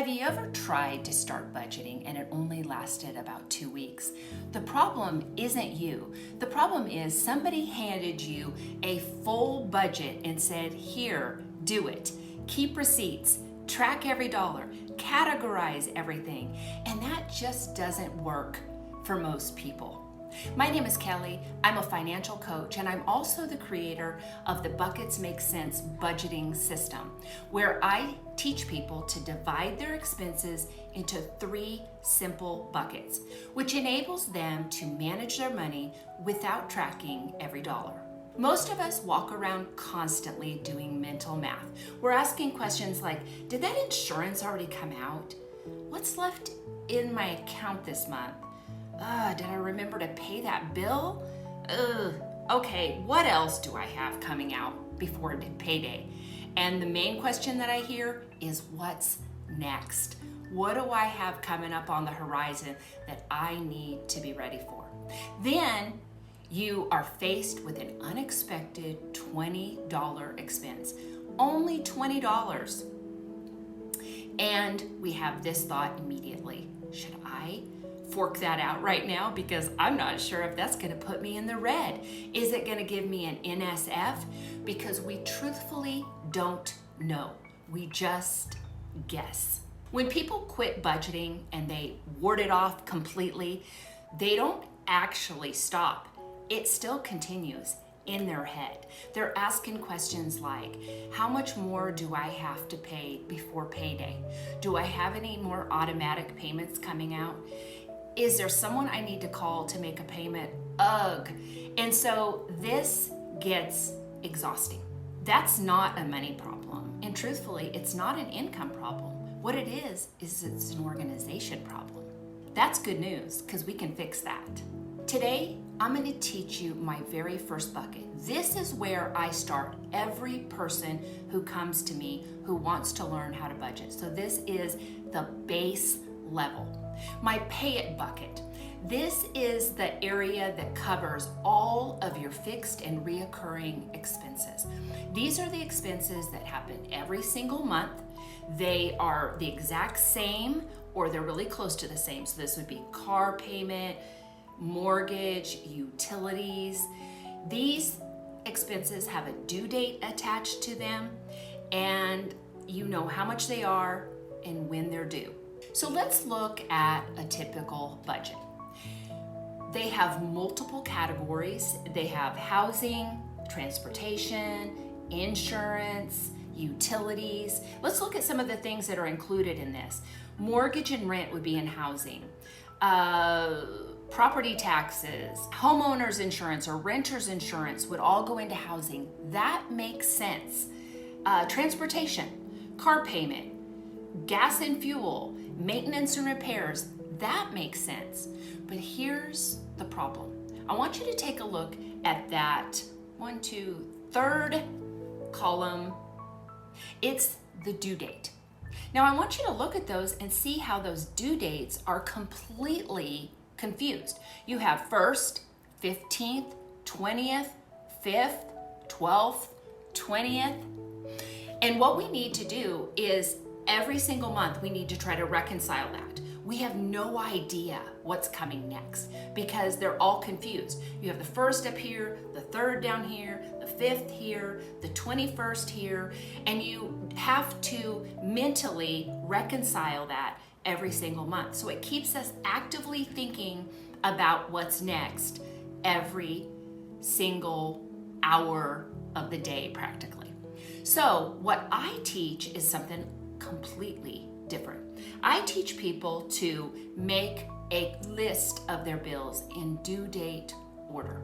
Have you ever tried to start budgeting and it only lasted about 2 weeks? The problem isn't you. The problem is somebody handed you a full budget and said, here, do it. Keep receipts, track every dollar, categorize everything. And that just doesn't work for most people. My name is Kelly. I'm a financial coach, and I'm also the creator of the Buckets Make Sense budgeting system, where I teach people to divide their expenses into 3 simple buckets, which enables them to manage their money without tracking every dollar. Most of us walk around constantly doing mental math. We're asking questions like, did that insurance already come out? What's left in my account this month? Did I remember to pay that bill? Okay, what else do I have coming out before payday? And the main question that I hear is, what's next? What do I have coming up on the horizon that I need to be ready for? Then you are faced with an unexpected $20 expense. Only $20. And we have this thought immediately. Should I fork that out right now, because I'm not sure if that's going to put me in the red? Is it going to give me an NSF? Because we truthfully don't know. We just guess. When people quit budgeting and they ward it off completely, they don't actually stop. It still continues in their head. They're asking questions like, how much more do I have to pay before payday? Do I have any more automatic payments coming out? Is there someone I need to call to make a payment? Ugh. And so this gets exhausting. That's not a money problem. And truthfully, it's not an income problem. What it is it's an organization problem. That's good news, because we can fix that. Today, I'm going to teach you my very first bucket. This is where I start every person who comes to me who wants to learn how to budget. So this is the base level. My pay it bucket. This is the area that covers all of your fixed and reoccurring expenses. These are the expenses that happen every single month. They are the exact same, or they're really close to the same. So this would be car payment, mortgage, utilities. These expenses have a due date attached to them, and you know how much they are and when they're due. So let's look at a typical budget. They have multiple categories. They have housing, transportation, insurance, utilities. Let's look at some of the things that are included in this. Mortgage and rent would be in housing. Property taxes, homeowners insurance, or renters insurance would all go into housing. That makes sense. Transportation, car payment, gas and fuel, maintenance and repairs, that makes sense. But here's the problem. I want you to take a look at that third column. It's the due date. Now I want you to look at those and see how those due dates are completely confused. You have 1st, 15th, 20th, 5th, 12th, 20th. And what we need to do is every single month we need to try to reconcile that. We have no idea what's coming next because they're all confused. You have the 1st up here, the 3rd down here, the 5th here, the 21st here, and you have to mentally reconcile that every single month. So it keeps us actively thinking about what's next every single hour of the day practically. So what I teach is something completely different. I teach people to make a list of their bills in due date order.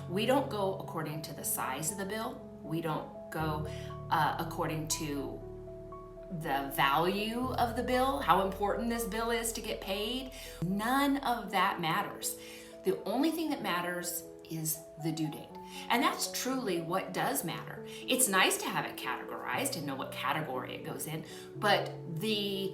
We don't go according to the size of the bill. We don't go according to the value of the bill, how important this bill is to get paid. None of that matters. The only thing that matters is the due date. And that's truly what does matter. It's nice to have it categorized and know what category it goes in, but the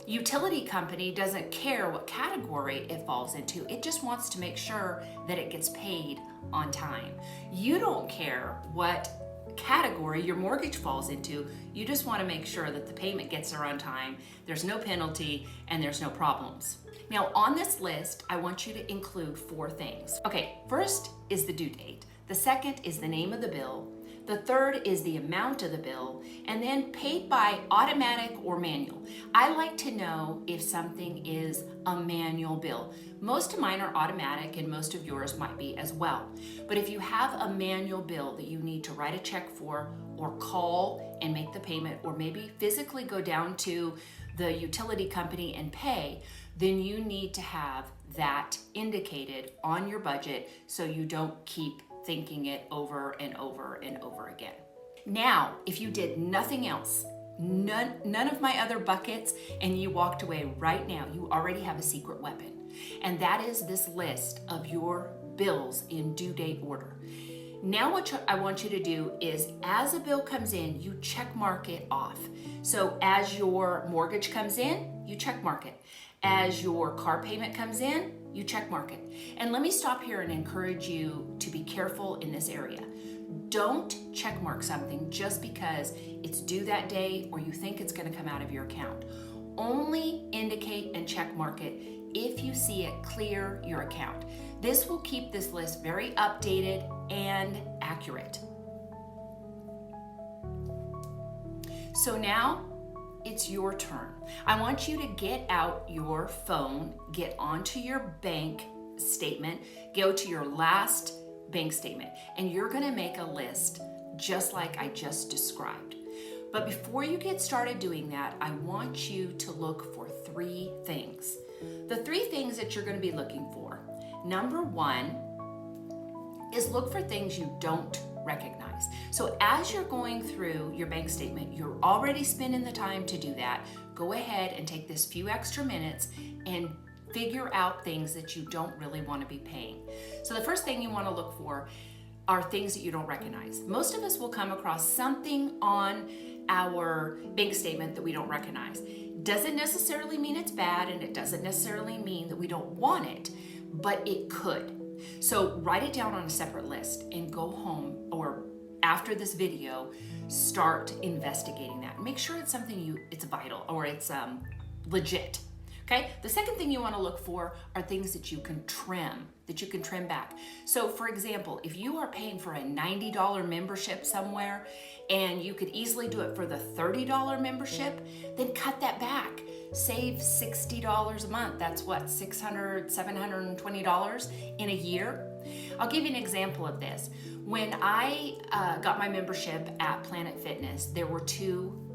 utility company doesn't care what category it falls into. It just wants to make sure that it gets paid on time. You don't care what category your mortgage falls into. You just want to make sure that the payment gets there on time, there's no penalty, and there's no problems. Now on this list, I want you to include 4 things. Okay, first is the due date. The second is the name of the bill. The third is the amount of the bill, and then paid by automatic or manual. I like to know if something is a manual bill. Most of mine are automatic and most of yours might be as well. But if you have a manual bill that you need to write a check for or call and make the payment, or maybe physically go down to the utility company and pay, then you need to have that indicated on your budget so you don't keep thinking it over and over and over again. Now, if you did nothing else, none of my other buckets, and you walked away right now, you already have a secret weapon. And that is this list of your bills in due date order. Now what I want you to do is, as a bill comes in, you check mark it off. So as your mortgage comes in, you check mark it. As your car payment comes in, you check mark it. And let me stop here and encourage you to be careful in this area. Don't check mark something just because it's due that day or you think it's going to come out of your account. Only indicate and check mark it if you see it clear your account. This will keep this list very updated and accurate. So now it's your turn. I want you to get out your phone, get onto your bank statement, go to your last bank statement, and you're gonna make a list just like I just described. But before you get started doing that, I want you to look for 3 things. The 3 things that you're gonna be looking for. Number 1 is look for things you don't recognize. So as you're going through your bank statement, you're already spending the time to do that. Go ahead and take this few extra minutes and figure out things that you don't really want to be paying. So the first thing you want to look for are things that you don't recognize. Most of us will come across something on our bank statement that we don't recognize. Doesn't necessarily mean it's bad, and it doesn't necessarily mean that we don't want it, but it could. So write it down on a separate list and go home, or after this video, start investigating that. Make sure it's something it's vital or it's legit. Okay, the second thing you want to look for are things that you can trim back. So for example, if you are paying for a $90 membership somewhere and you could easily do it for the $30 membership, then cut that back. Save $60 a month. That's what, $600, $720 in a year? I'll give you an example of this. When I got my membership at Planet Fitness, there were 2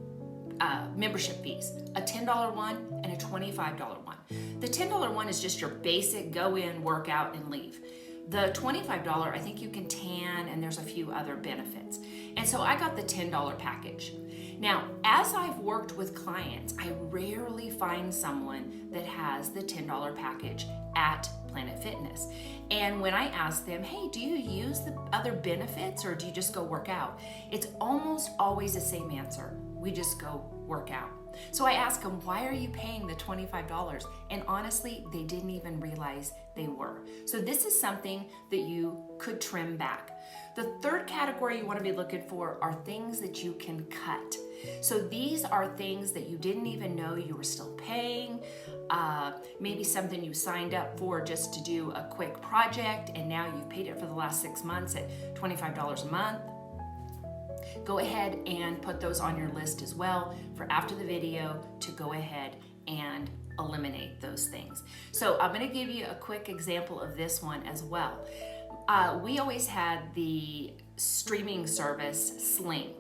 membership fees, a $10 one and a $25 one. The $10 one is just your basic go in, work out, and leave. The $25, I think you can tan, and there's a few other benefits. And so I got the $10 package. Now, as I've worked with clients, I rarely find someone that has the $10 package at Planet Fitness. And when I ask them, hey, do you use the other benefits or do you just go work out? It's almost always the same answer. We just go work out. So I ask them, why are you paying the $25? And honestly, they didn't even realize they were. So this is something that you could trim back. The third category you want to be looking for are things that you can cut. So these are things that you didn't even know you were still paying. Maybe something you signed up for just to do a quick project, and now you've paid it for the last 6 months at $25 a month. Go ahead and put those on your list as well for after the video to go ahead and eliminate those things. So I'm going to give you a quick example of this one as well. We always had the streaming service Sling,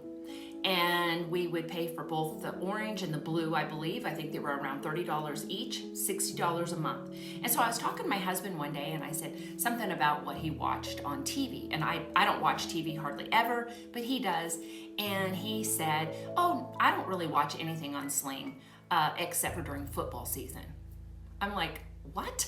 and we would pay for both the orange and the blue, I believe. I think they were around $30 each, $60 a month. And so I was talking to my husband one day, and I said something about what he watched on TV. And I don't watch TV hardly ever, but he does. And he said, oh, I don't really watch anything on Sling except for during football season. I'm like, what?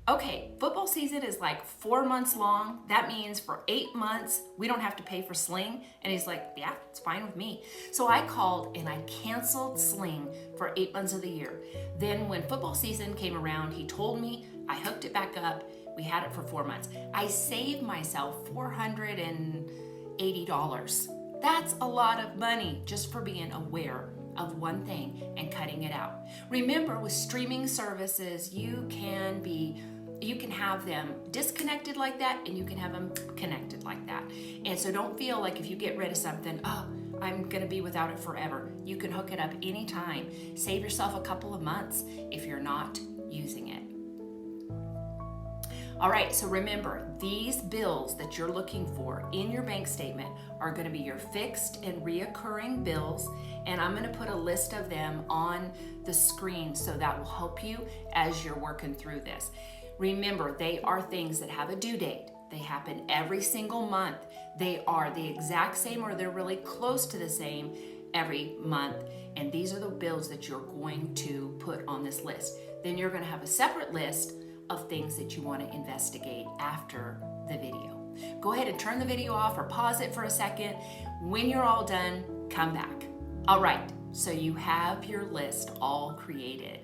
Okay, football season is like 4 months long. That means for 8 months, we don't have to pay for Sling. And he's like, yeah, it's fine with me. So I called and I canceled Sling for 8 months of the year. Then when football season came around, he told me, I hooked it back up. We had it for 4 months. I saved myself $480 That's a lot of money just for being aware of one thing and cutting it out. Remember, with streaming services, you can have them disconnected like that, and you can have them connected like that. And so don't feel like if you get rid of something, oh, I'm going to be without it forever. You can hook it up anytime. Save yourself a couple of months if you're not using it. All right, so remember, these bills that you're looking for in your bank statement are going to be your fixed and reoccurring bills, and I'm going to put a list of them on the screen so that will help you as you're working through this. Remember, they are things that have a due date. They happen every single month. They are the exact same, or they're really close to the same every month, and these are the bills that you're going to put on this list. Then you're going to have a separate list of things that you want to investigate after the video. Go ahead and turn the video off or pause it for a second. When you're all done, come back. All right, so you have your list all created,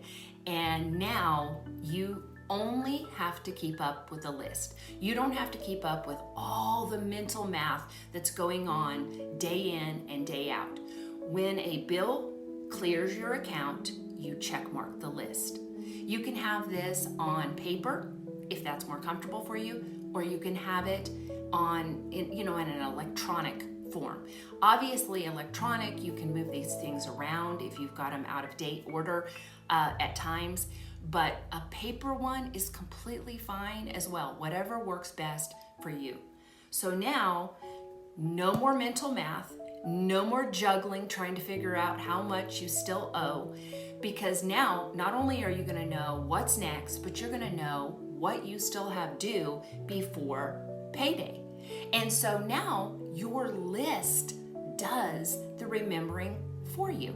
and now you only have to keep up with the list. You don't have to keep up with all the mental math that's going on day in and day out. When a bill clears your account, you check mark the list. You can have this on paper if that's more comfortable for you, or you can have it in an electronic form. Obviously, electronic, you can move these things around if you've got them out of date order at times, but a paper one is completely fine as well, whatever works best for you. So now, no more mental math, no more juggling, trying to figure out how much you still owe, because now not only are you going to know what's next, but you're going to know what you still have due before payday. And so now your list does the remembering for you.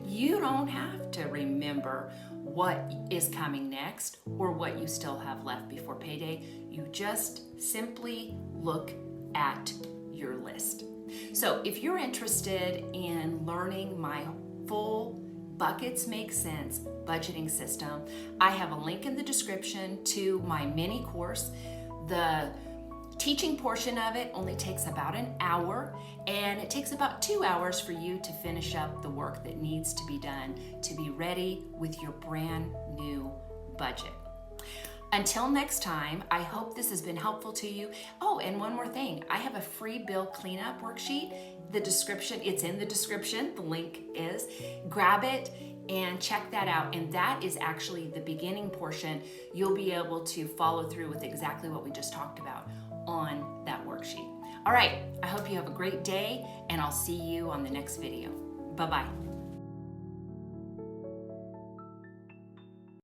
You don't have to remember what is coming next or what you still have left before payday. You just simply look at your list. So if you're interested in learning my full Buckets Make Sense budgeting system, I have a link in the description to my mini course. The teaching portion of it only takes about an hour, and it takes about 2 hours for you to finish up the work that needs to be done to be ready with your brand new budget. Until next time, I hope this has been helpful to you. Oh, and one more thing. I have a free bill cleanup worksheet. It's in the description. The link is. Grab it and check that out. And that is actually the beginning portion. You'll be able to follow through with exactly what we just talked about on that worksheet. All right, I hope you have a great day, and I'll see you on the next video. Bye-bye.